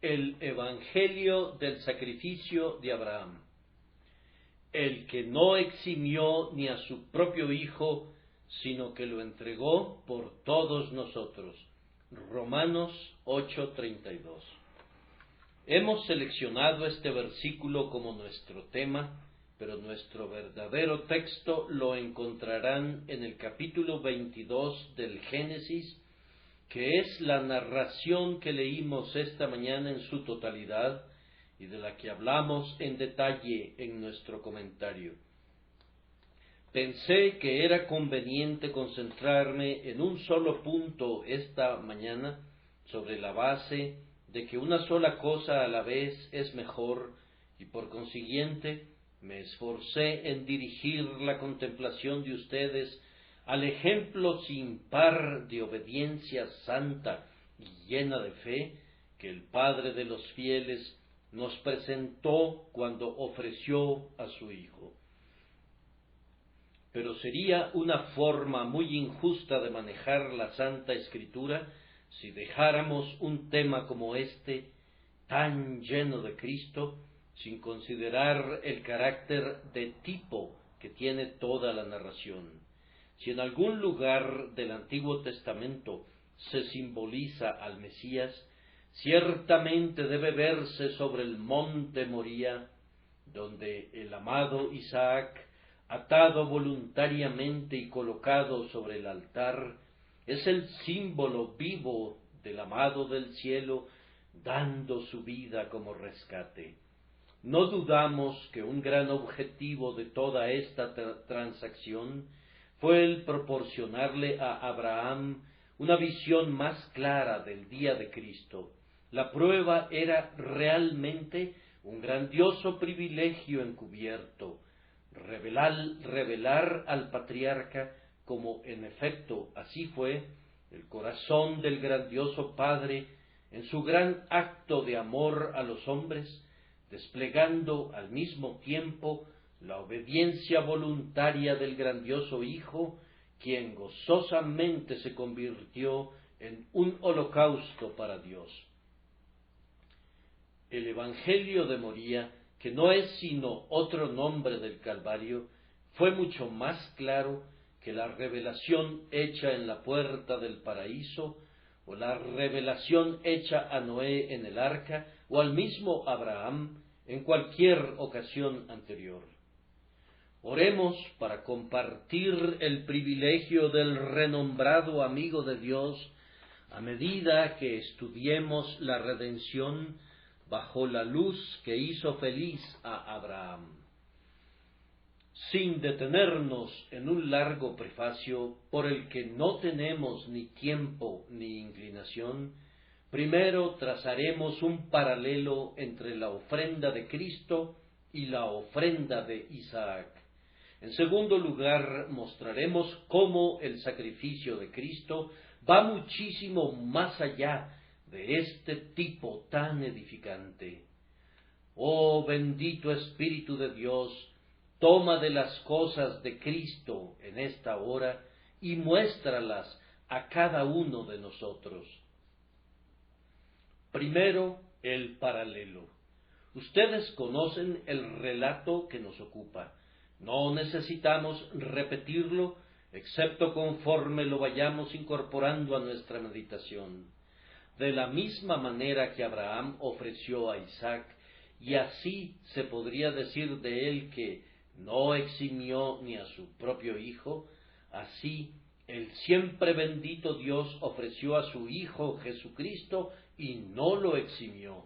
El Evangelio del sacrificio de Abraham. El que no eximió ni a su propio Hijo, sino que lo entregó por todos nosotros. Romanos 8:32. Hemos seleccionado este versículo como nuestro tema, pero nuestro verdadero texto lo encontrarán en el capítulo 22 del Génesis, que es la narración que leímos esta mañana en su totalidad y de la que hablamos en detalle en nuestro comentario. Pensé que era conveniente concentrarme en un solo punto esta mañana, sobre la base de que una sola cosa a la vez es mejor, y por consiguiente me esforcé en dirigir la contemplación de ustedes al ejemplo sin par de obediencia santa y llena de fe que el Padre de los fieles nos presentó cuando ofreció a su Hijo. Pero sería una forma muy injusta de manejar la Santa Escritura si dejáramos un tema como este, tan lleno de Cristo, sin considerar el carácter de tipo que tiene toda la narración. Si en algún lugar del Antiguo Testamento se simboliza al Mesías, ciertamente debe verse sobre el monte Moría, donde el amado Isaac, atado voluntariamente y colocado sobre el altar, es el símbolo vivo del amado del cielo, dando su vida como rescate. No dudamos que un gran objetivo de toda esta transacción fue el proporcionarle a Abraham una visión más clara del día de Cristo. La prueba era realmente un grandioso privilegio encubierto, revelar al patriarca, como en efecto así fue, el corazón del grandioso Padre en su gran acto de amor a los hombres, desplegando al mismo tiempo la obediencia voluntaria del grandioso Hijo, quien gozosamente se convirtió en un holocausto para Dios. El Evangelio de Moría, que no es sino otro nombre del Calvario, fue mucho más claro que la revelación hecha en la puerta del paraíso, o la revelación hecha a Noé en el arca, o al mismo Abraham en cualquier ocasión anterior. Oremos para compartir el privilegio del renombrado amigo de Dios a medida que estudiemos la redención bajo la luz que hizo feliz a Abraham. Sin detenernos en un largo prefacio por el que no tenemos ni tiempo ni inclinación, primero trazaremos un paralelo entre la ofrenda de Cristo y la ofrenda de Isaac. En segundo lugar, mostraremos cómo el sacrificio de Cristo va muchísimo más allá de este tipo tan edificante. Oh bendito Espíritu de Dios, toma de las cosas de Cristo en esta hora y muéstralas a cada uno de nosotros. Primero, el paralelo. Ustedes conocen el relato que nos ocupa. No necesitamos repetirlo, excepto conforme lo vayamos incorporando a nuestra meditación. De la misma manera que Abraham ofreció a Isaac, y así se podría decir de él que no eximió ni a su propio hijo, así el siempre bendito Dios ofreció a su Hijo Jesucristo y no lo eximió.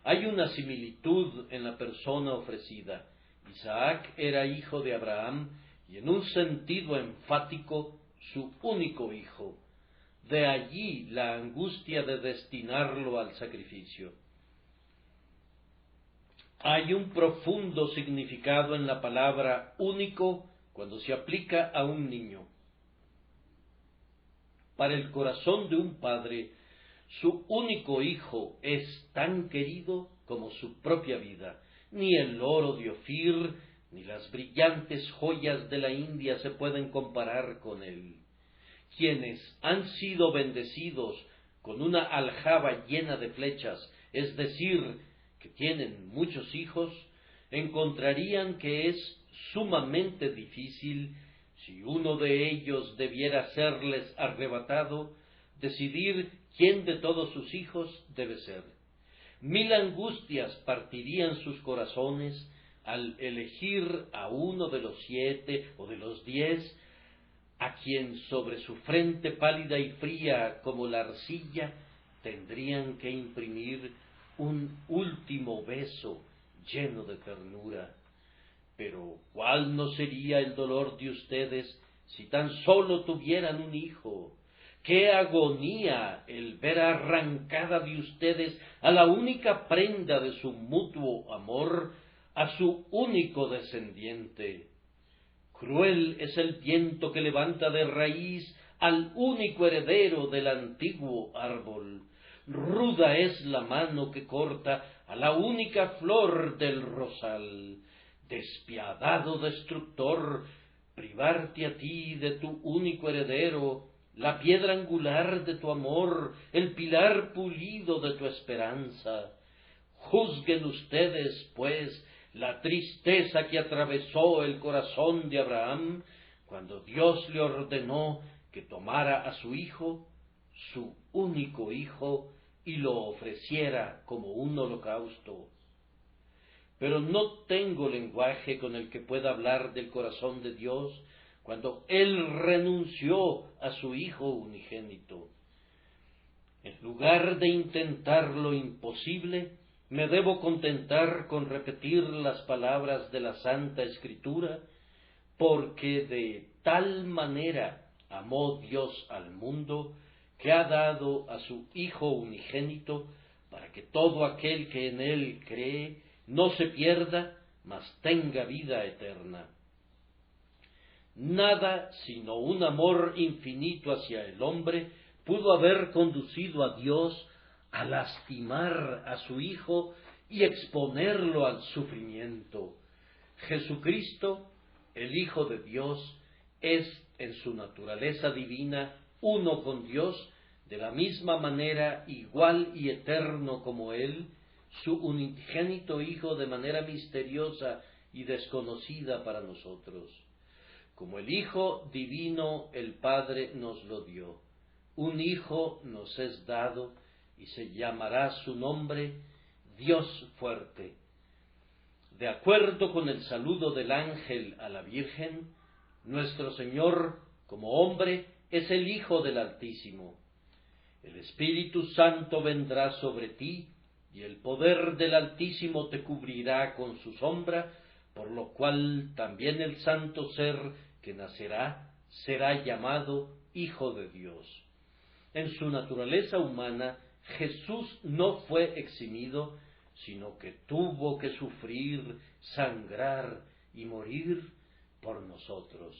Hay una similitud en la persona ofrecida. Isaac era hijo de Abraham y en un sentido enfático su único hijo. De allí la angustia de destinarlo al sacrificio. Hay un profundo significado en la palabra único cuando se aplica a un niño. Para el corazón de un padre, su único hijo es tan querido como su propia vida. Ni el oro de Ofir, ni las brillantes joyas de la India se pueden comparar con él. Quienes han sido bendecidos con una aljaba llena de flechas, es decir, que tienen muchos hijos, encontrarían que es sumamente difícil, si uno de ellos debiera serles arrebatado, decidir quién de todos sus hijos debe ser. 1000 angustias partirían sus corazones al elegir a uno de los 7 o de los 10, a quien sobre su frente pálida y fría como la arcilla tendrían que imprimir un último beso lleno de ternura. Pero ¿cuál no sería el dolor de ustedes si tan solo tuvieran un hijo? ¡Qué agonía el ver arrancada de ustedes a la única prenda de su mutuo amor, a su único descendiente! Cruel es el viento que levanta de raíz al único heredero del antiguo árbol. Ruda es la mano que corta a la única flor del rosal. Despiadado destructor, privarte a ti de tu único heredero, la piedra angular de tu amor, el pilar pulido de tu esperanza. Juzguen ustedes, pues, la tristeza que atravesó el corazón de Abraham cuando Dios le ordenó que tomara a su hijo, su único hijo, y lo ofreciera como un holocausto. Pero no tengo lenguaje con el que pueda hablar del corazón de Dios cuando Él renunció a su Hijo unigénito. En lugar de intentar lo imposible, me debo contentar con repetir las palabras de la Santa Escritura, porque de tal manera amó Dios al mundo, que ha dado a su Hijo unigénito, para que todo aquel que en Él cree no se pierda, mas tenga vida eterna. Nada sino un amor infinito hacia el hombre pudo haber conducido a Dios a lastimar a su Hijo y exponerlo al sufrimiento. Jesucristo, el Hijo de Dios, es en su naturaleza divina uno con Dios, de la misma manera igual y eterno como Él, su unigénito Hijo de manera misteriosa y desconocida para nosotros. Como el Hijo divino, el Padre nos lo dio. Un Hijo nos es dado, y se llamará su nombre Dios fuerte. De acuerdo con el saludo del ángel a la Virgen, nuestro Señor, como hombre, es el Hijo del Altísimo. El Espíritu Santo vendrá sobre ti, y el poder del Altísimo te cubrirá con su sombra, por lo cual también el santo ser que nacerá será llamado Hijo de Dios. En su naturaleza humana, Jesús no fue eximido, sino que tuvo que sufrir, sangrar y morir por nosotros.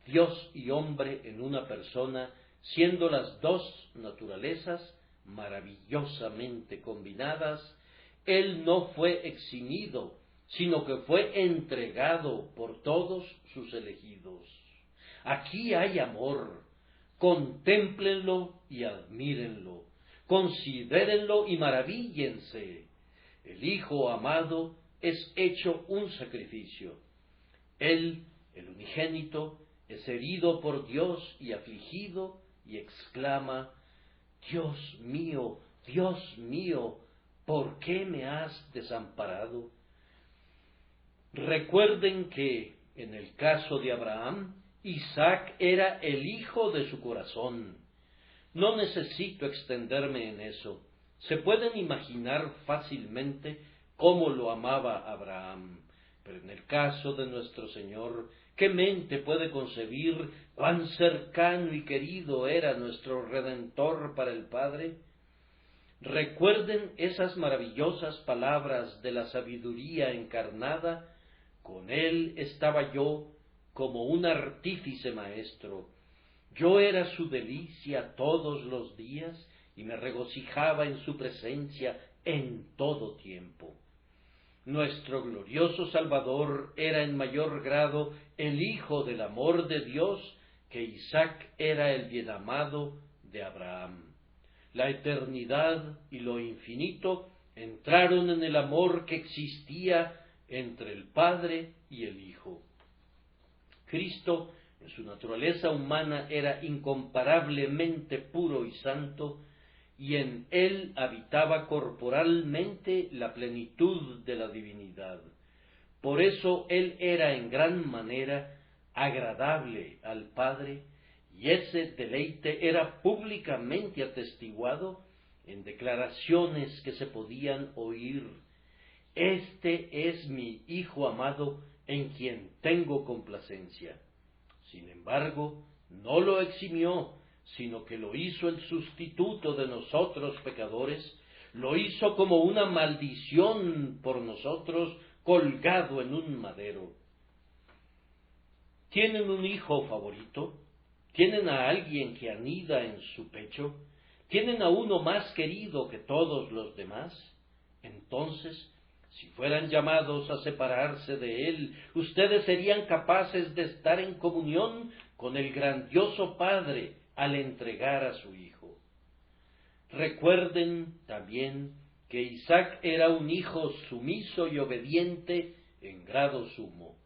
Dios y hombre en una persona, siendo las dos naturalezas maravillosamente combinadas, Él no fue eximido, sino que fue entregado por todos sus elegidos. Aquí hay amor, contémplenlo y admírenlo, considérenlo y maravíllense. El Hijo amado es hecho un sacrificio. Él, el unigénito, es herido por Dios y afligido, y exclama: Dios mío, ¿por qué me has desamparado? Recuerden que, en el caso de Abraham, Isaac era el hijo de su corazón. No necesito extenderme en eso. Se pueden imaginar fácilmente cómo lo amaba Abraham. Pero en el caso de nuestro Señor, ¿qué mente puede concebir cuán cercano y querido era nuestro Redentor para el Padre? Recuerden esas maravillosas palabras de la sabiduría encarnada: con Él estaba yo como un artífice maestro. Yo era su delicia todos los días y me regocijaba en su presencia en todo tiempo. Nuestro glorioso Salvador era en mayor grado el Hijo del amor de Dios que Isaac era el bien amado de Abraham. La eternidad y lo infinito entraron en el amor que existía entre el Padre y el Hijo. Cristo, en su naturaleza humana, era incomparablemente puro y santo, y en él habitaba corporalmente la plenitud de la divinidad. Por eso él era en gran manera agradable al Padre, y ese deleite era públicamente atestiguado en declaraciones que se podían oír: «Este es mi Hijo amado, en quien tengo complacencia». Sin embargo, no lo eximió, sino que lo hizo el sustituto de nosotros pecadores, lo hizo como una maldición por nosotros, colgado en un madero. ¿Tienen un hijo favorito? ¿Tienen a alguien que anida en su pecho? ¿Tienen a uno más querido que todos los demás? Entonces, si fueran llamados a separarse de él, ustedes serían capaces de estar en comunión con el grandioso Padre al entregar a su Hijo. Recuerden también que Isaac era un hijo sumiso y obediente en grado sumo.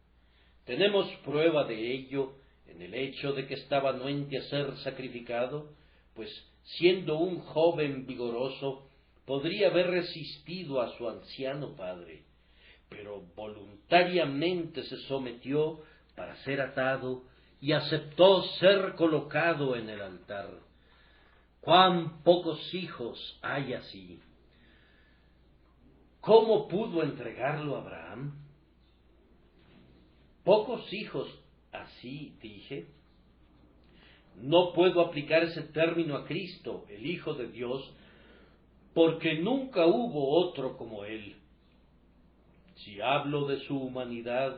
Tenemos prueba de ello en el hecho de que estaba anuente a ser sacrificado, pues siendo un joven vigoroso, podría haber resistido a su anciano padre, pero voluntariamente se sometió para ser atado y aceptó ser colocado en el altar. ¡Cuán pocos hijos hay así! ¿Cómo pudo entregarlo Abraham? ¿Pocos hijos así, dije? No puedo aplicar ese término a Cristo, el Hijo de Dios, porque nunca hubo otro como él. Si hablo de su humanidad,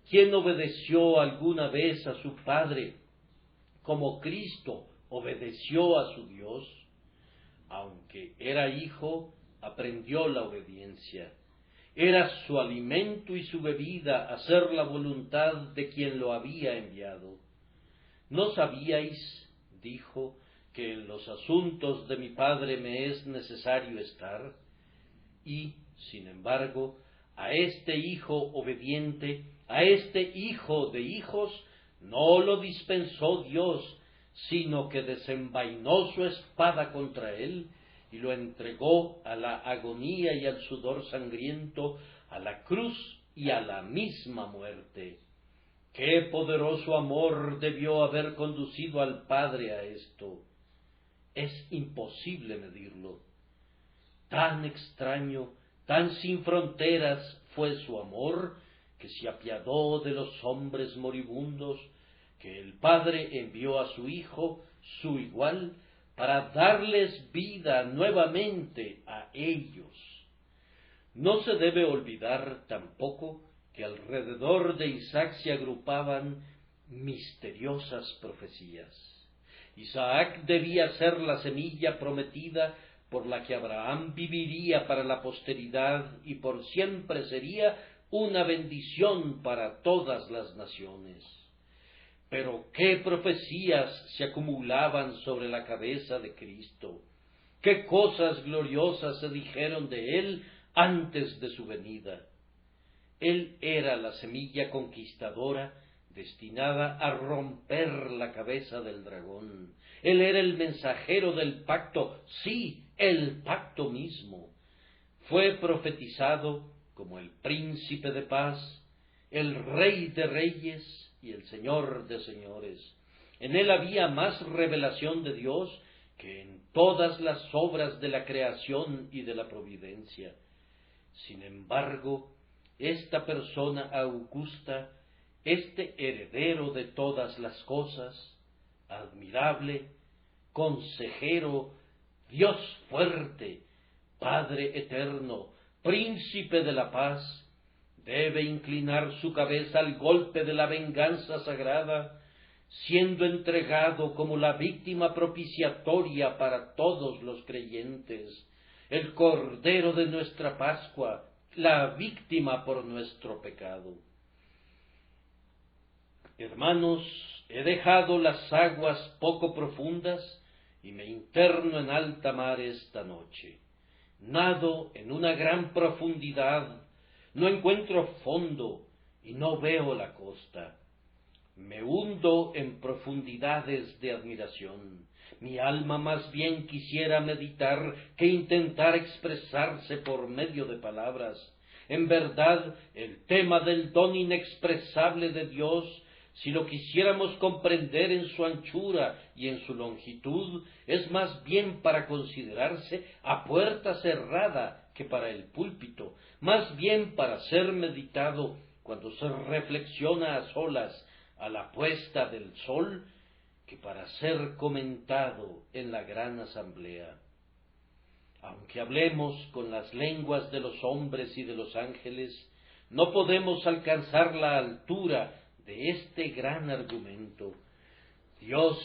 ¿quién obedeció alguna vez a su Padre como Cristo obedeció a su Dios? Aunque era hijo, aprendió la obediencia. Era su alimento y su bebida hacer la voluntad de quien lo había enviado. ¿No sabíais, dijo, que en los asuntos de mi Padre me es necesario estar? Y, sin embargo, a este hijo obediente, a este hijo de hijos, no lo dispensó Dios, sino que desenvainó su espada contra él y lo entregó a la agonía y al sudor sangriento, a la cruz y a la misma muerte. ¡Qué poderoso amor debió haber conducido al Padre a esto! Es imposible medirlo. Tan extraño, tan sin fronteras fue su amor, que se apiadó de los hombres moribundos, que el Padre envió a su Hijo, su igual, para darles vida nuevamente a ellos. No se debe olvidar tampoco que alrededor de Isaac se agrupaban misteriosas profecías. Isaac debía ser la semilla prometida por la que Abraham viviría para la posteridad y por siempre sería una bendición para todas las naciones. Pero qué profecías se acumulaban sobre la cabeza de Cristo, qué cosas gloriosas se dijeron de él antes de su venida. Él era la semilla conquistadora destinada a romper la cabeza del dragón. Él era el mensajero del pacto, sí, el pacto mismo. Fue profetizado como el príncipe de paz, el rey de reyes y el señor de señores. En él había más revelación de Dios que en todas las obras de la creación y de la providencia. Sin embargo, esta persona augusta, este heredero de todas las cosas, admirable, consejero, Dios fuerte, Padre eterno, príncipe de la paz, debe inclinar su cabeza al golpe de la venganza sagrada, siendo entregado como la víctima propiciatoria para todos los creyentes, el Cordero de nuestra Pascua, la víctima por nuestro pecado. Hermanos, he dejado las aguas poco profundas y me interno en alta mar esta noche. Nado en una gran profundidad, no encuentro fondo y no veo la costa. Me hundo en profundidades de admiración. Mi alma más bien quisiera meditar que intentar expresarse por medio de palabras. En verdad, el tema del don inexpresable de Dios, si lo quisiéramos comprender en su anchura y en su longitud, es más bien para considerarse a puerta cerrada que para el púlpito, más bien para ser meditado cuando se reflexiona a solas a la puesta del sol, que para ser comentado en la gran asamblea. Aunque hablemos con las lenguas de los hombres y de los ángeles, no podemos alcanzar la altura de este gran argumento. Dios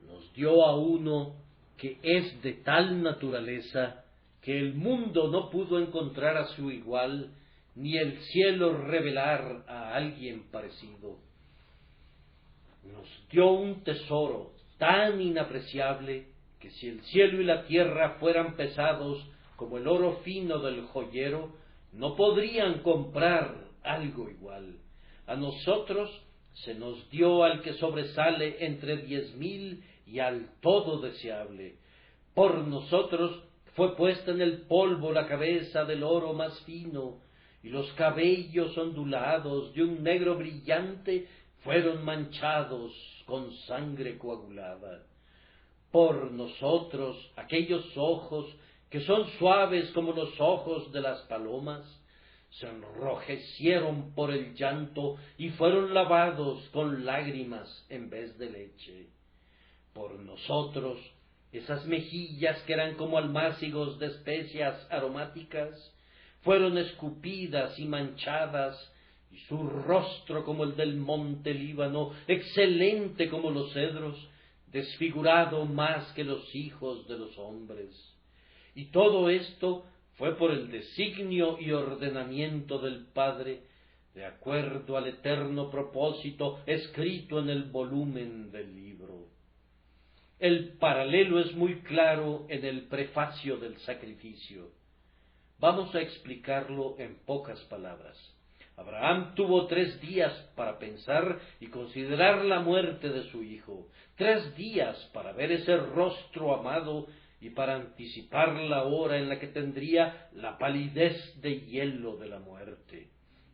nos dio a uno que es de tal naturaleza que el mundo no pudo encontrar a su igual, ni el cielo revelar a alguien parecido. Nos dio un tesoro tan inapreciable que si el cielo y la tierra fueran pesados como el oro fino del joyero, no podrían comprar algo igual. A nosotros se nos dio al que sobresale entre 10,000 y al todo deseable. Por nosotros fue puesta en el polvo la cabeza del oro más fino, y los cabellos ondulados de un negro brillante fueron manchados con sangre coagulada. Por nosotros aquellos ojos, que son suaves como los ojos de las palomas, se enrojecieron por el llanto y fueron lavados con lágrimas en vez de leche. Por nosotros esas mejillas que eran como almácigos de especias aromáticas, fueron escupidas y manchadas, y su rostro como el del monte Líbano, excelente como los cedros, desfigurado más que los hijos de los hombres. Y todo esto fue por el designio y ordenamiento del Padre, de acuerdo al eterno propósito escrito en el volumen del libro. El paralelo es muy claro en el prefacio del sacrificio. Vamos a explicarlo en pocas palabras. Abraham tuvo 3 días para pensar y considerar la muerte de su hijo, 3 días para ver ese rostro amado y para anticipar la hora en la que tendría la palidez de hielo de la muerte.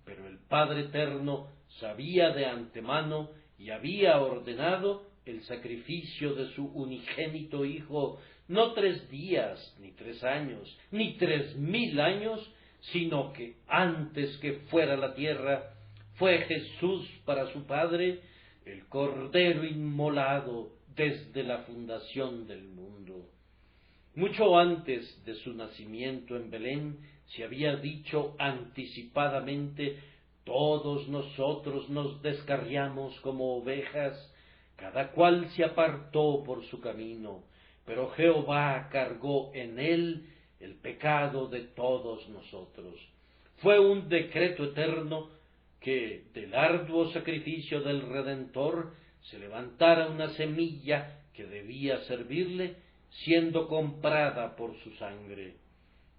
Pero el Padre Eterno sabía de antemano y había ordenado el sacrificio de su unigénito Hijo, no 3 días, ni 3 años, ni 3,000 años, sino que antes que fuera la tierra, fue Jesús para su Padre el Cordero inmolado desde la fundación del mundo. Mucho antes de su nacimiento en Belén, se había dicho anticipadamente: todos nosotros nos descarriamos como ovejas, cada cual se apartó por su camino, pero Jehová cargó en él el pecado de todos nosotros. Fue un decreto eterno que del arduo sacrificio del Redentor se levantara una semilla que debía servirle, siendo comprada por su sangre.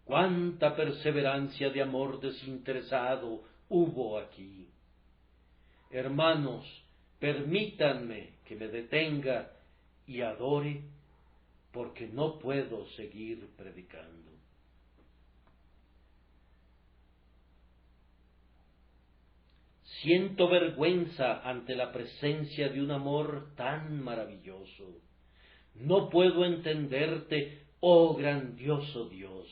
¡Cuánta perseverancia de amor desinteresado hubo aquí! Hermanos, permítanme que me detenga y adore, porque no puedo seguir predicando. Siento vergüenza ante la presencia de un amor tan maravilloso. No puedo entenderte, oh grandioso Dios.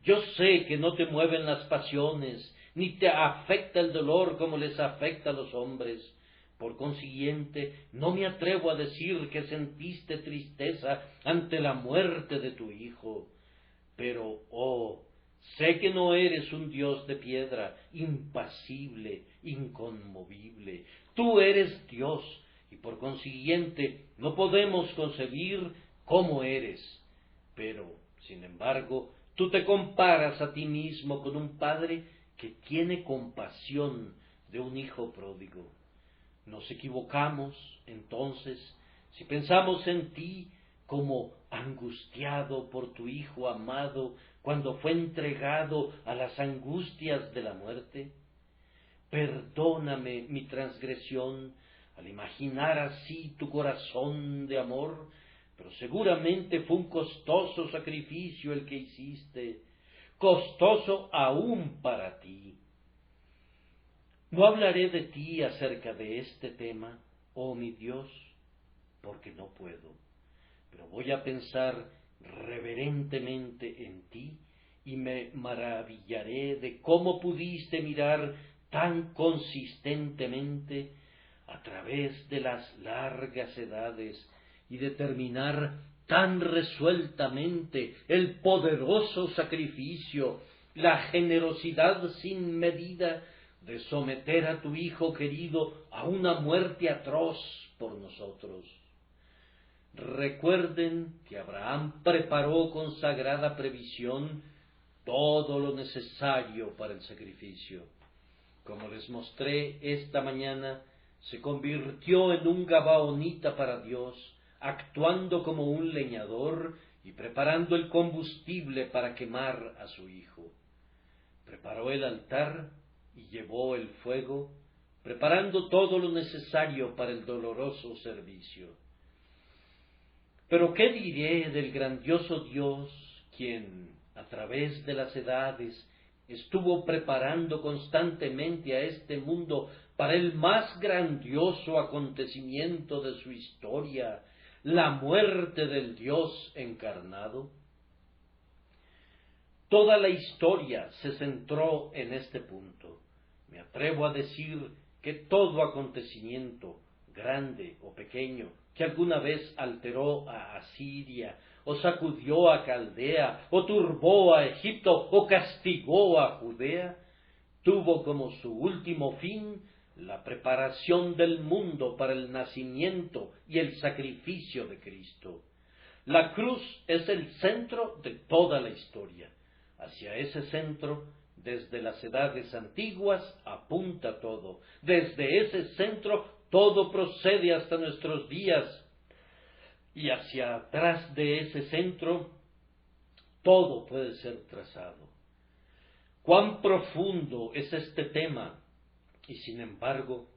Yo sé que no te mueven las pasiones, ni te afecta el dolor como les afecta a los hombres. Por consiguiente, no me atrevo a decir que sentiste tristeza ante la muerte de tu hijo. Pero, oh, sé que no eres un Dios de piedra, impasible, inconmovible. Tú eres Dios, y por consiguiente no podemos concebir cómo eres. Pero, sin embargo, tú te comparas a ti mismo con un padre que tiene compasión de un hijo pródigo. Nos equivocamos, entonces, si pensamos en ti como angustiado por tu Hijo amado cuando fue entregado a las angustias de la muerte? Perdóname mi transgresión al imaginar así tu corazón de amor, pero seguramente fue un costoso sacrificio el que hiciste, costoso aún para ti. No hablaré de ti acerca de este tema, oh mi Dios, porque no puedo, pero voy a pensar reverentemente en ti y me maravillaré de cómo pudiste mirar tan consistentemente a través de las largas edades y determinar tan resueltamente el poderoso sacrificio, la generosidad sin medida de someter a tu Hijo querido a una muerte atroz por nosotros. Recuerden que Abraham preparó con sagrada previsión todo lo necesario para el sacrificio. Como les mostré esta mañana, se convirtió en un gabaonita para Dios, actuando como un leñador y preparando el combustible para quemar a su Hijo. Preparó el altar y llevó el fuego, preparando todo lo necesario para el doloroso servicio. Pero ¿qué diré del grandioso Dios, quien, a través de las edades, estuvo preparando constantemente a este mundo para el más grandioso acontecimiento de su historia, la muerte del Dios encarnado? Toda la historia se centró en este punto. Me atrevo a decir que todo acontecimiento, grande o pequeño, que alguna vez alteró a Asiria, o sacudió a Caldea, o turbó a Egipto, o castigó a Judea, tuvo como su último fin la preparación del mundo para el nacimiento y el sacrificio de Cristo. La cruz es el centro de toda la historia. Hacia ese centro, desde las edades antiguas, apunta todo. Desde ese centro, todo procede hasta nuestros días. Y hacia atrás de ese centro, todo puede ser trazado. Cuán profundo es este tema, y sin embargo,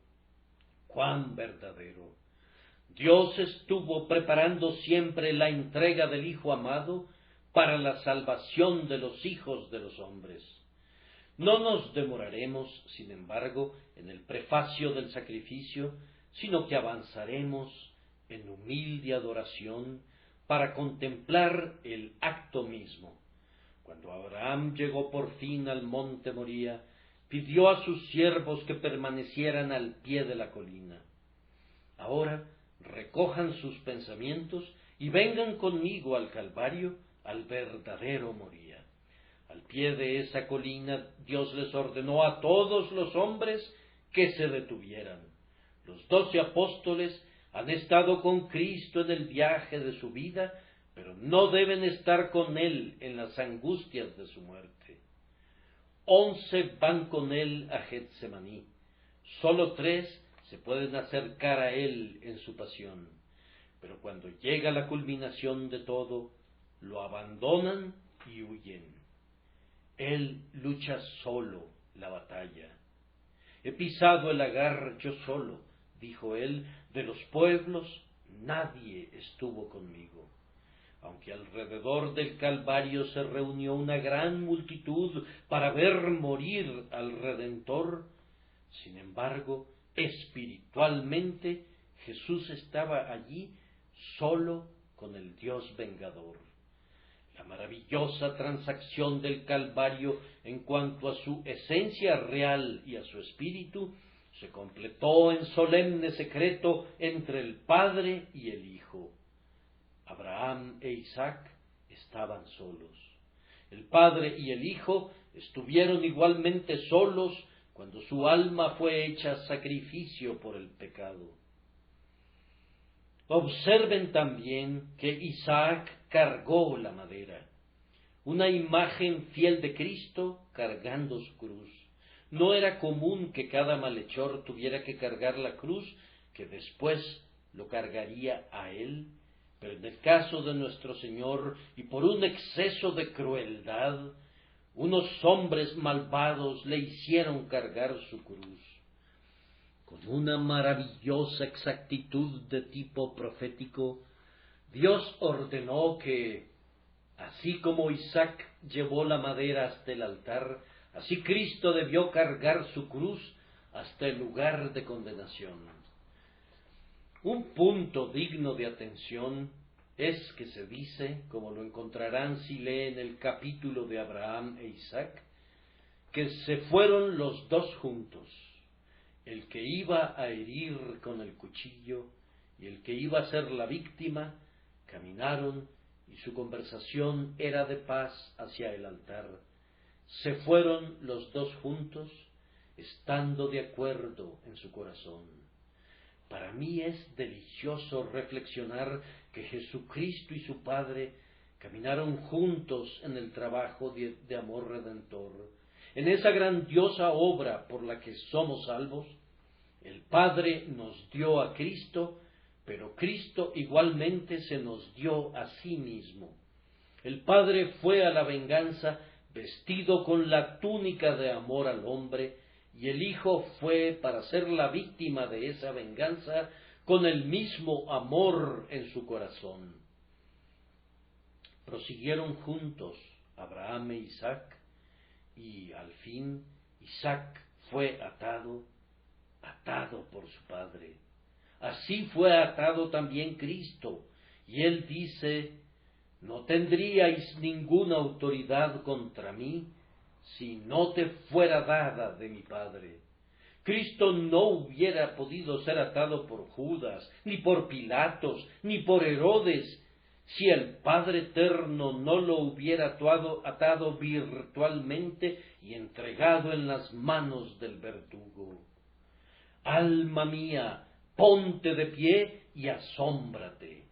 cuán verdadero. Dios estuvo preparando siempre la entrega del Hijo amado para la salvación de los hijos de los hombres. No nos demoraremos, sin embargo, en el prefacio del sacrificio, sino que avanzaremos en humilde adoración para contemplar el acto mismo. Cuando Abraham llegó por fin al monte Moría, pidió a sus siervos que permanecieran al pie de la colina. Ahora recojan sus pensamientos y vengan conmigo al Calvario, al verdadero Moría. Al pie de esa colina Dios les ordenó a todos los hombres que se detuvieran. Los 12 apóstoles han estado con Cristo en el viaje de su vida, pero no deben estar con Él en las angustias de su muerte. 11 van con Él a Getsemaní. Solo 3 se pueden acercar a Él en su pasión. Pero cuando llega la culminación de todo, lo abandonan y huyen. Él lucha solo la batalla. He pisado el lagar yo solo, dijo él, de los pueblos nadie estuvo conmigo. Aunque alrededor del Calvario se reunió una gran multitud para ver morir al Redentor, sin embargo, espiritualmente Jesús estaba allí solo con el Dios vengador. La maravillosa transacción del Calvario en cuanto a su esencia real y a su espíritu se completó en solemne secreto entre el Padre y el Hijo. Abraham e Isaac estaban solos. El Padre y el Hijo estuvieron igualmente solos cuando su alma fue hecha sacrificio por el pecado. Observen también que Isaac cargó la madera, una imagen fiel de Cristo cargando su cruz. No era común que cada malhechor tuviera que cargar la cruz, que después lo cargaría a él, Pero en el caso de nuestro Señor, y por un exceso de crueldad, unos hombres malvados le hicieron cargar su cruz. Con una maravillosa exactitud de tipo profético, Dios ordenó que, así como Isaac llevó la madera hasta el altar, así Cristo debió cargar su cruz hasta el lugar de condenación. Un punto digno de atención es que se dice, como lo encontrarán si leen el capítulo de Abraham e Isaac, que se fueron los dos juntos, el que iba a herir con el cuchillo y el que iba a ser la víctima, caminaron y su conversación era de paz hacia el altar. Se fueron los dos juntos, estando de acuerdo en su corazón. Para mí es delicioso reflexionar que Jesucristo y su Padre caminaron juntos en el trabajo de amor redentor. En esa grandiosa obra por la que somos salvos, el Padre nos dio a Cristo, pero Cristo igualmente se nos dio a sí mismo. El Padre fue a la venganza vestido con la túnica de amor al hombre, y el Hijo fue para ser la víctima de esa venganza con el mismo amor en su corazón. Prosiguieron juntos Abraham e Isaac, y al fin Isaac fue atado por su padre. Así fue atado también Cristo, y él dice: no tendríais ninguna autoridad contra mí si no te fuera dada de mi Padre. Cristo no hubiera podido ser atado por Judas, ni por Pilatos, ni por Herodes, si el Padre Eterno no lo hubiera atado virtualmente y entregado en las manos del verdugo. Alma mía, ponte de pie y asómbrate.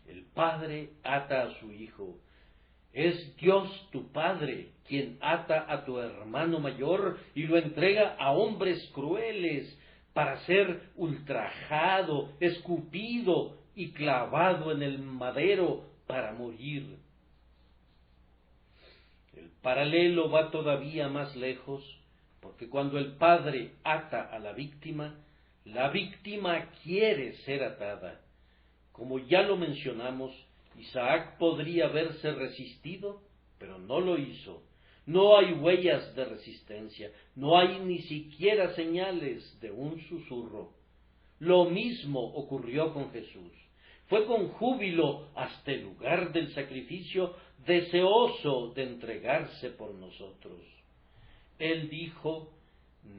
El Padre ata a su Hijo. Es Dios tu Padre quien ata a tu hermano mayor y lo entrega a hombres crueles para ser ultrajado, escupido y clavado en el madero para morir. El paralelo va todavía más lejos, porque cuando el Padre ata a la víctima quiere ser atada. Como ya lo mencionamos, Isaac podría haberse resistido, pero no lo hizo. No hay huellas de resistencia, no hay ni siquiera señales de un susurro. Lo mismo ocurrió con Jesús. Fue con júbilo hasta el lugar del sacrificio, deseoso de entregarse por nosotros. Él dijo: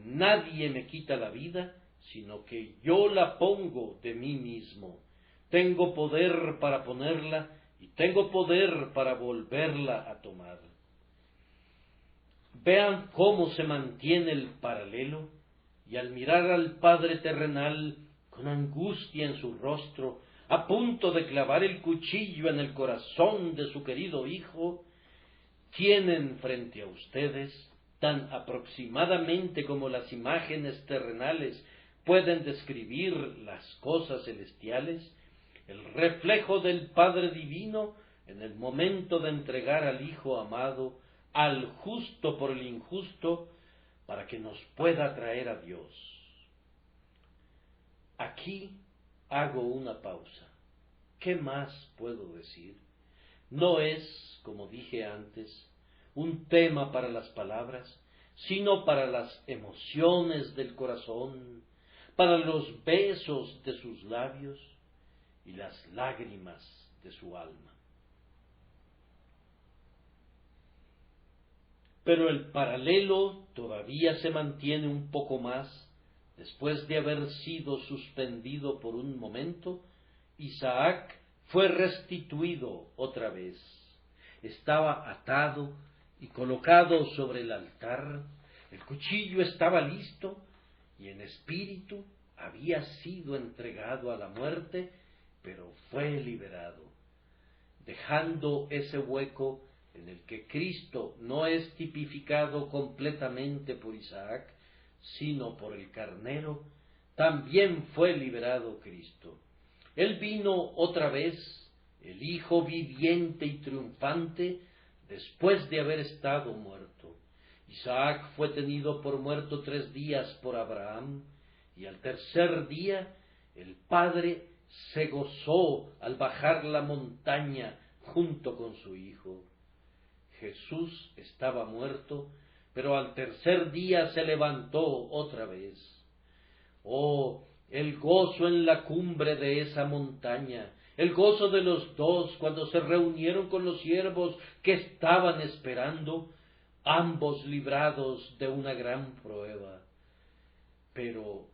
nadie me quita la vida, sino que yo la pongo de mí mismo. Tengo poder para ponerla y tengo poder para volverla a tomar. Vean cómo se mantiene el paralelo, y al mirar al Padre terrenal con angustia en su rostro, a punto de clavar el cuchillo en el corazón de su querido Hijo, tienen frente a ustedes, tan aproximadamente como las imágenes terrenales pueden describir las cosas celestiales, el reflejo del Padre Divino en el momento de entregar al Hijo amado, al justo por el injusto, para que nos pueda traer a Dios. Aquí hago una pausa. ¿Qué más puedo decir? No es, como dije antes, un tema para las palabras, sino para las emociones del corazón, para los besos de sus labios y las lágrimas de su alma. Pero el paralelo todavía se mantiene un poco más. Después de haber sido suspendido por un momento, Isaac fue restituido otra vez. Estaba atado y colocado sobre el altar, el cuchillo estaba listo y en espíritu había sido entregado a la muerte, pero fue liberado, dejando ese hueco en el que Cristo no es tipificado completamente por Isaac, sino por el carnero. También fue liberado Cristo. Él vino otra vez el Hijo viviente y triunfante, después de haber estado muerto. Isaac fue tenido por muerto 3 días por Abraham, y al tercer día el Padre se gozó al bajar la montaña junto con su Hijo. Jesús estaba muerto, pero al tercer día se levantó otra vez. Oh, el gozo en la cumbre de esa montaña, el gozo de los dos cuando se reunieron con los siervos que estaban esperando, ambos librados de una gran prueba. Pero,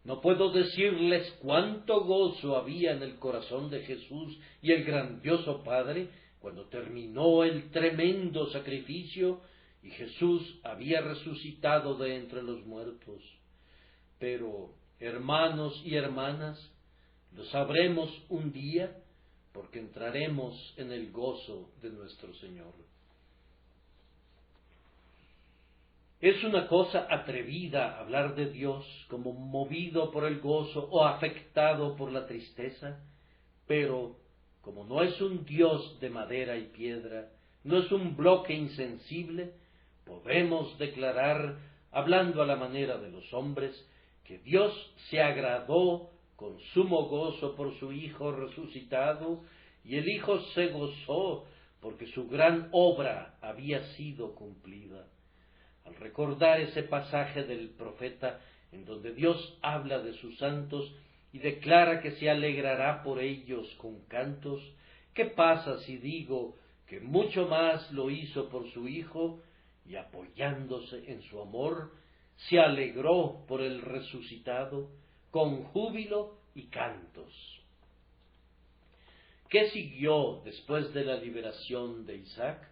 no puedo decirles cuánto gozo había en el corazón de Jesús y el grandioso Padre cuando terminó el tremendo sacrificio y Jesús había resucitado de entre los muertos. Pero, hermanos y hermanas, lo sabremos un día porque entraremos en el gozo de nuestro Señor. Es una cosa atrevida hablar de Dios como movido por el gozo o afectado por la tristeza, pero como no es un Dios de madera y piedra, no es un bloque insensible, podemos declarar, hablando a la manera de los hombres, que Dios se agradó con sumo gozo por su Hijo resucitado, y el Hijo se gozó porque su gran obra había sido cumplida. Al recordar ese pasaje del profeta en donde Dios habla de sus santos y declara que se alegrará por ellos con cantos, ¿qué pasa si digo que mucho más lo hizo por su Hijo y apoyándose en su amor, se alegró por el resucitado con júbilo y cantos? ¿Qué siguió después de la liberación de Isaac?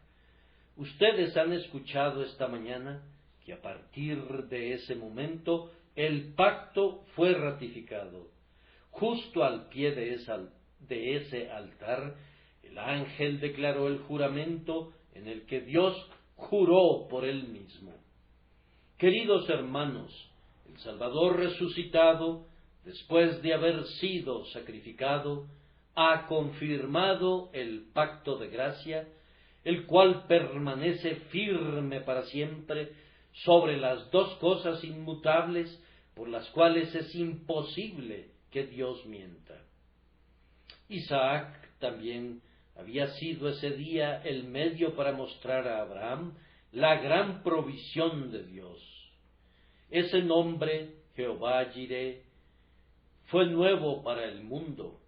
Ustedes han escuchado esta mañana que a partir de ese momento el pacto fue ratificado. Justo al pie de ese altar, el ángel declaró el juramento en el que Dios juró por él mismo. Queridos hermanos, el Salvador resucitado, después de haber sido sacrificado, ha confirmado el pacto de gracia, el cual permanece firme para siempre sobre las dos cosas inmutables por las cuales es imposible que Dios mienta. Isaac también había sido ese día el medio para mostrar a Abraham la gran provisión de Dios. Ese nombre, Jehová Jireh, fue nuevo para el mundo,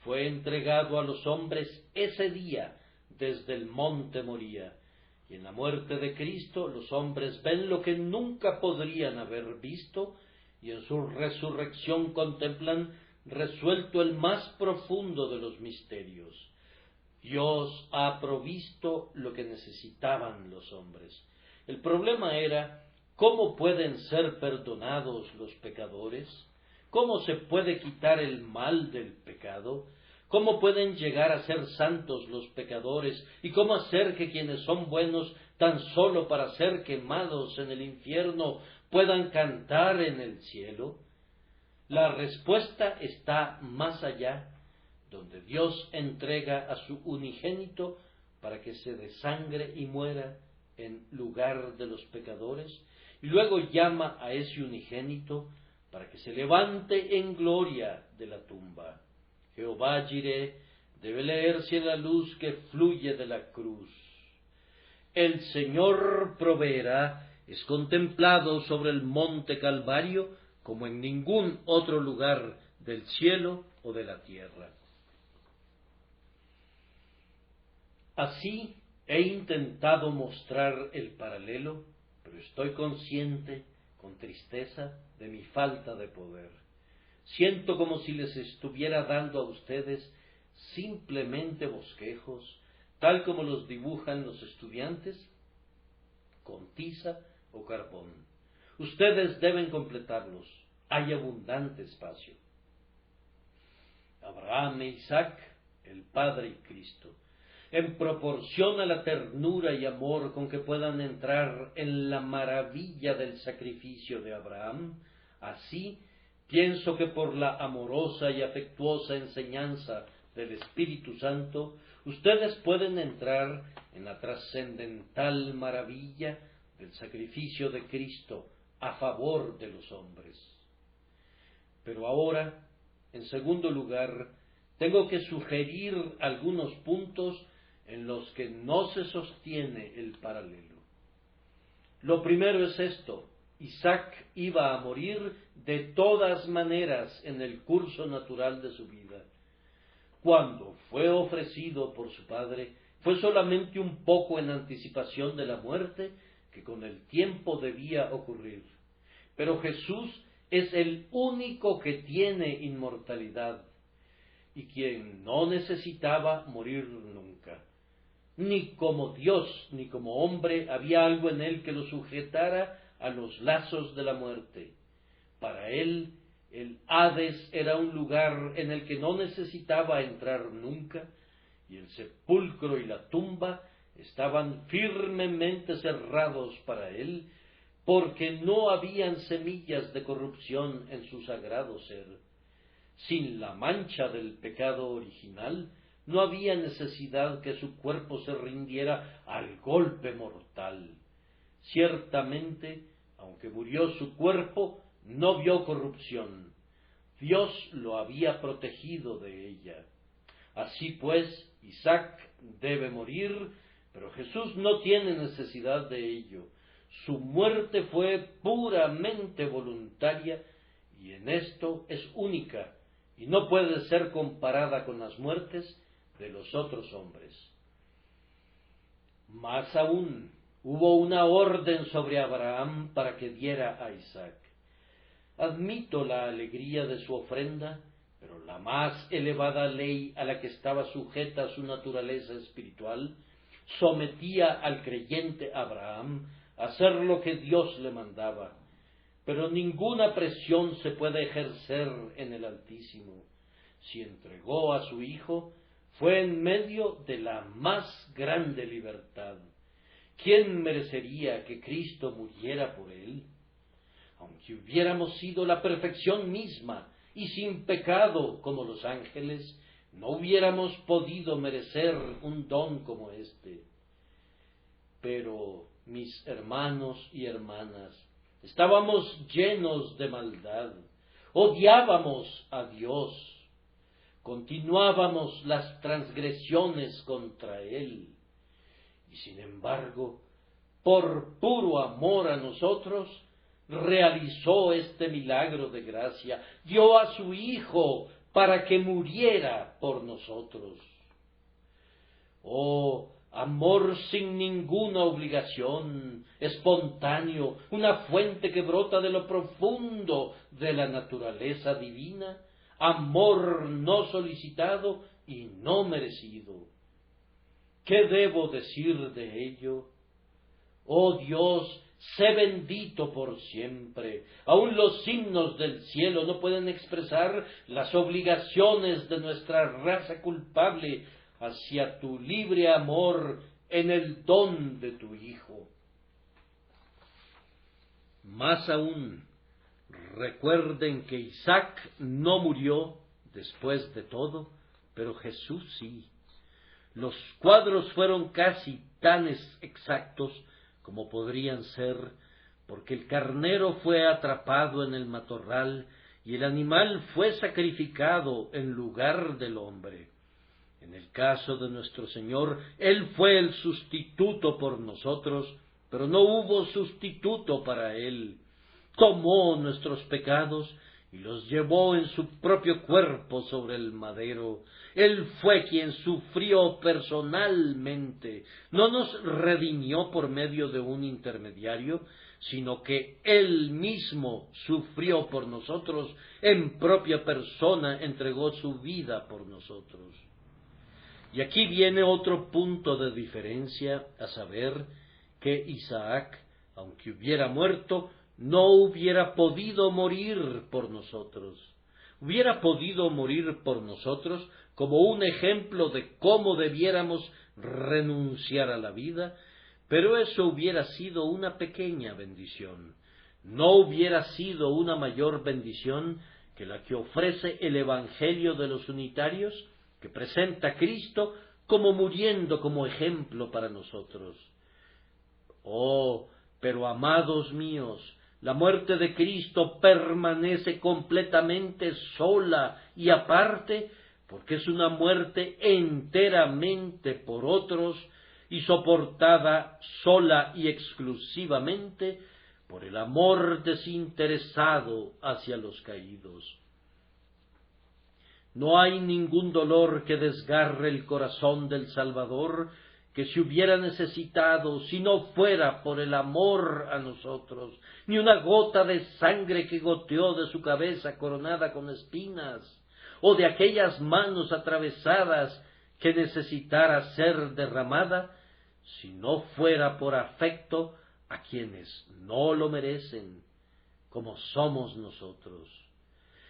fue entregado a los hombres ese día desde el monte Moría, y en la muerte de Cristo los hombres ven lo que nunca podrían haber visto, y en su resurrección contemplan resuelto el más profundo de los misterios. Dios ha provisto lo que necesitaban los hombres. El problema era, ¿cómo pueden ser perdonados los pecadores? ¿Cómo se puede quitar el mal del pecado? ¿Cómo pueden llegar a ser santos los pecadores? ¿Y cómo hacer que quienes son buenos tan solo para ser quemados en el infierno puedan cantar en el cielo? La respuesta está más allá, donde Dios entrega a su unigénito para que se desangre y muera en lugar de los pecadores, y luego llama a ese unigénito para que se levante en gloria de la tumba. Jehová Jireh debe leerse en la luz que fluye de la cruz. El Señor proveerá es contemplado sobre el monte Calvario como en ningún otro lugar del cielo o de la tierra. Así he intentado mostrar el paralelo, pero estoy consciente, con tristeza, de mi falta de poder. Siento como si les estuviera dando a ustedes simplemente bosquejos, tal como los dibujan los estudiantes, con tiza o carbón. Ustedes deben completarlos. Hay abundante espacio. Abraham e Isaac, el Padre y Cristo, en proporción a la ternura y amor con que puedan entrar en la maravilla del sacrificio de Abraham, así pienso que por la amorosa y afectuosa enseñanza del Espíritu Santo, ustedes pueden entrar en la trascendental maravilla del sacrificio de Cristo a favor de los hombres. Pero ahora, en segundo lugar, tengo que sugerir algunos puntos en los que no se sostiene el paralelo. Lo primero es esto: Isaac iba a morir de todas maneras en el curso natural de su vida. Cuando fue ofrecido por su padre, fue solamente un poco en anticipación de la muerte que con el tiempo debía ocurrir. Pero Jesús es el único que tiene inmortalidad y quien no necesitaba morir nunca. Ni como Dios ni como hombre había algo en él que lo sujetara a los lazos de la muerte. Para él, el Hades era un lugar en el que no necesitaba entrar nunca, y el sepulcro y la tumba estaban firmemente cerrados para él, porque no habían semillas de corrupción en su sagrado ser. Sin la mancha del pecado original, no había necesidad que su cuerpo se rindiera al golpe mortal. Ciertamente, aunque murió su cuerpo, no vio corrupción. Dios lo había protegido de ella. Así pues, Isaac debe morir, pero Jesús no tiene necesidad de ello. Su muerte fue puramente voluntaria y en esto es única y no puede ser comparada con las muertes de los otros hombres. Más aún, hubo una orden sobre Abraham para que diera a Isaac. Admito la alegría de su ofrenda, pero la más elevada ley a la que estaba sujeta su naturaleza espiritual sometía al creyente Abraham a hacer lo que Dios le mandaba. Pero ninguna presión se puede ejercer en el Altísimo. Si entregó a su Hijo, fue en medio de la más grande libertad. ¿Quién merecería que Cristo muriera por él? Aunque hubiéramos sido la perfección misma y sin pecado como los ángeles, no hubiéramos podido merecer un don como este. Pero, mis hermanos y hermanas, estábamos llenos de maldad, odiábamos a Dios, continuábamos las transgresiones contra Él, y sin embargo, por puro amor a nosotros, realizó este milagro de gracia, dio a su Hijo para que muriera por nosotros. Oh, amor sin ninguna obligación, espontáneo, una fuente que brota de lo profundo de la naturaleza divina, amor no solicitado y no merecido. ¿Qué debo decir de ello? Oh Dios, sé bendito por siempre. Aun los himnos del cielo no pueden expresar las obligaciones de nuestra raza culpable hacia tu libre amor en el don de tu Hijo. Más aún, recuerden que Isaac no murió después de todo, pero Jesús sí. Los cuadros fueron casi tan exactos como podrían ser, porque el carnero fue atrapado en el matorral y el animal fue sacrificado en lugar del hombre. En el caso de nuestro Señor, Él fue el sustituto por nosotros, pero no hubo sustituto para Él. Tomó nuestros pecados y los llevó en su propio cuerpo sobre el madero. Él fue quien sufrió personalmente, no nos redimió por medio de un intermediario, sino que Él mismo sufrió por nosotros, en propia persona entregó su vida por nosotros. Y aquí viene otro punto de diferencia, a saber que Isaac, aunque hubiera muerto, no hubiera podido morir por nosotros. Hubiera podido morir por nosotros como un ejemplo de cómo debiéramos renunciar a la vida, pero eso hubiera sido una pequeña bendición. No hubiera sido una mayor bendición que la que ofrece el Evangelio de los unitarios, que presenta a Cristo como muriendo como ejemplo para nosotros. Oh, pero amados míos, la muerte de Cristo permanece completamente sola y aparte, porque es una muerte enteramente por otros y soportada sola y exclusivamente por el amor desinteresado hacia los caídos. No hay ningún dolor que desgarre el corazón del Salvador que se hubiera necesitado si no fuera por el amor a nosotros, ni una gota de sangre que goteó de su cabeza coronada con espinas, o de aquellas manos atravesadas que necesitara ser derramada, si no fuera por afecto a quienes no lo merecen, como somos nosotros.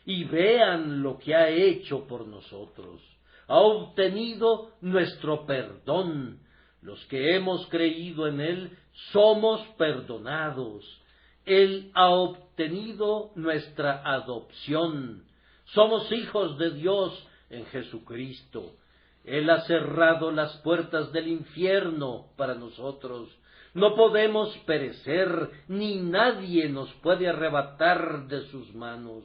Y vean lo que ha hecho por nosotros. Ha obtenido nuestro perdón. Los que hemos creído en Él somos perdonados. Él ha obtenido nuestra adopción. Somos hijos de Dios en Jesucristo. Él ha cerrado las puertas del infierno para nosotros. No podemos perecer, ni nadie nos puede arrebatar de sus manos.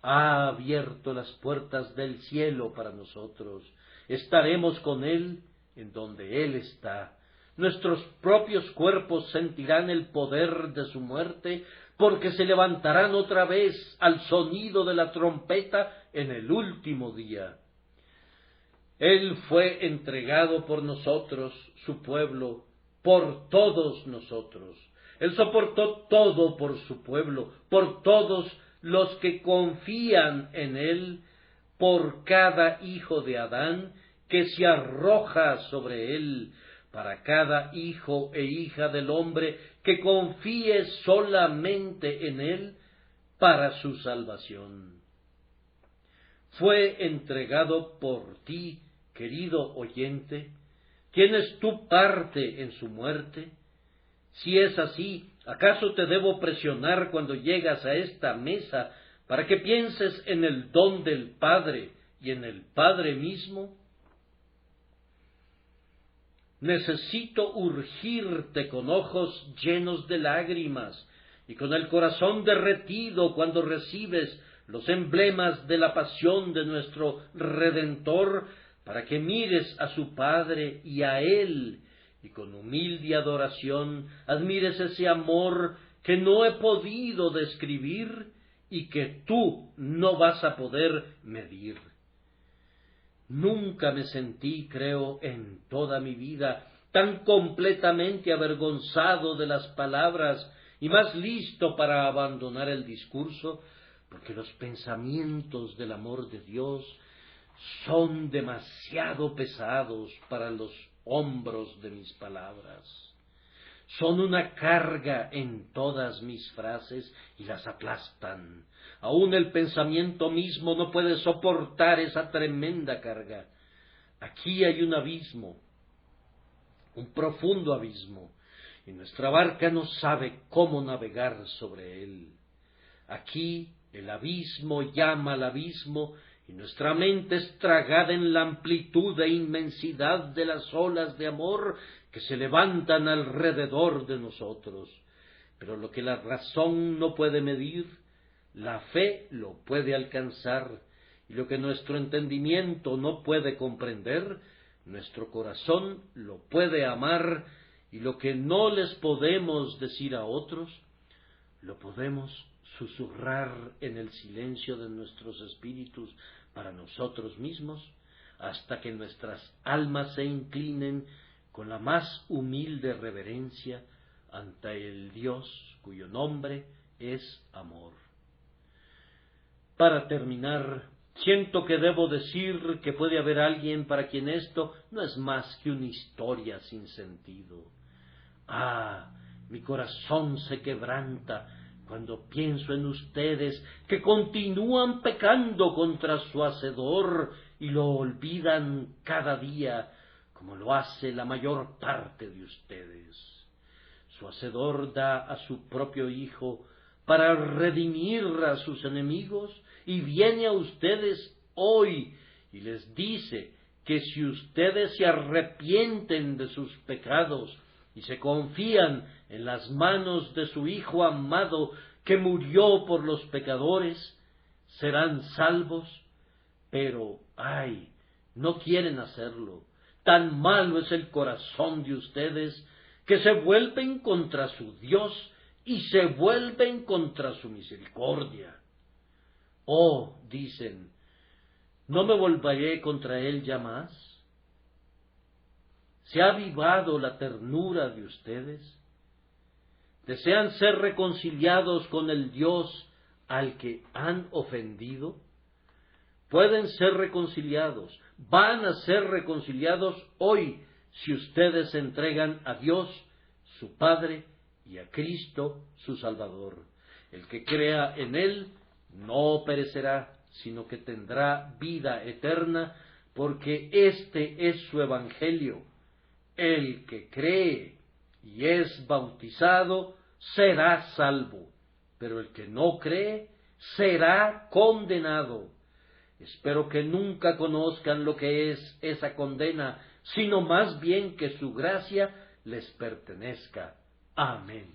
Ha abierto las puertas del cielo para nosotros. Estaremos con Él en donde Él está. Nuestros propios cuerpos sentirán el poder de su muerte, porque se levantarán otra vez al sonido de la trompeta en el último día. Él fue entregado por nosotros, su pueblo, por todos nosotros. Él soportó todo por su pueblo, por todos los que confían en Él, por cada hijo de Adán que se arroja sobre Él, para cada hijo e hija del hombre que confíe solamente en Él para su salvación. Fue entregado por ti, querido oyente. ¿Tienes tú parte en su muerte? Si es así, ¿acaso te debo presionar cuando llegas a esta mesa para que pienses en el don del Padre y en el Padre mismo? Necesito urgirte con ojos llenos de lágrimas y con el corazón derretido cuando recibes los emblemas de la pasión de nuestro Redentor, para que mires a su Padre y a Él, y con humilde adoración admires ese amor que no he podido describir y que tú no vas a poder medir. Nunca me sentí, creo, en toda mi vida tan completamente avergonzado de las palabras y más listo para abandonar el discurso, porque los pensamientos del amor de Dios son demasiado pesados para los hombros de mis palabras. Son una carga en todas mis frases y las aplastan. Aún el pensamiento mismo no puede soportar esa tremenda carga. Aquí hay un abismo, un profundo abismo, y nuestra barca no sabe cómo navegar sobre él. Aquí el abismo llama al abismo, y nuestra mente es tragada en la amplitud e inmensidad de las olas de amor que se levantan alrededor de nosotros. Pero lo que la razón no puede medir, la fe lo puede alcanzar, y lo que nuestro entendimiento no puede comprender, nuestro corazón lo puede amar, y lo que no les podemos decir a otros, lo podemos susurrar en el silencio de nuestros espíritus para nosotros mismos, hasta que nuestras almas se inclinen con la más humilde reverencia ante el Dios cuyo nombre es amor. Para terminar, siento que debo decir que puede haber alguien para quien esto no es más que una historia sin sentido. Ah, mi corazón se quebranta cuando pienso en ustedes que continúan pecando contra su Hacedor y lo olvidan cada día, como lo hace la mayor parte de ustedes. Su Hacedor da a su propio Hijo para redimir a sus enemigos, y viene a ustedes hoy y les dice que si ustedes se arrepienten de sus pecados y se confían en las manos de su Hijo amado que murió por los pecadores, serán salvos. Pero, ¡ay!, no quieren hacerlo. Tan malo es el corazón de ustedes que se vuelven contra su Dios y se vuelven contra su misericordia. Oh, dicen, ¿no me volveré contra él ya más? ¿Se ha avivado la ternura de ustedes? ¿Desean ser reconciliados con el Dios al que han ofendido? Pueden ser reconciliados, van a ser reconciliados hoy si ustedes se entregan a Dios, su Padre, y a Cristo, su Salvador. El que crea en Él no perecerá, sino que tendrá vida eterna, porque este es su Evangelio. El que cree y es bautizado será salvo, pero el que no cree será condenado. Espero que nunca conozcan lo que es esa condena, sino más bien que su gracia les pertenezca. Amén.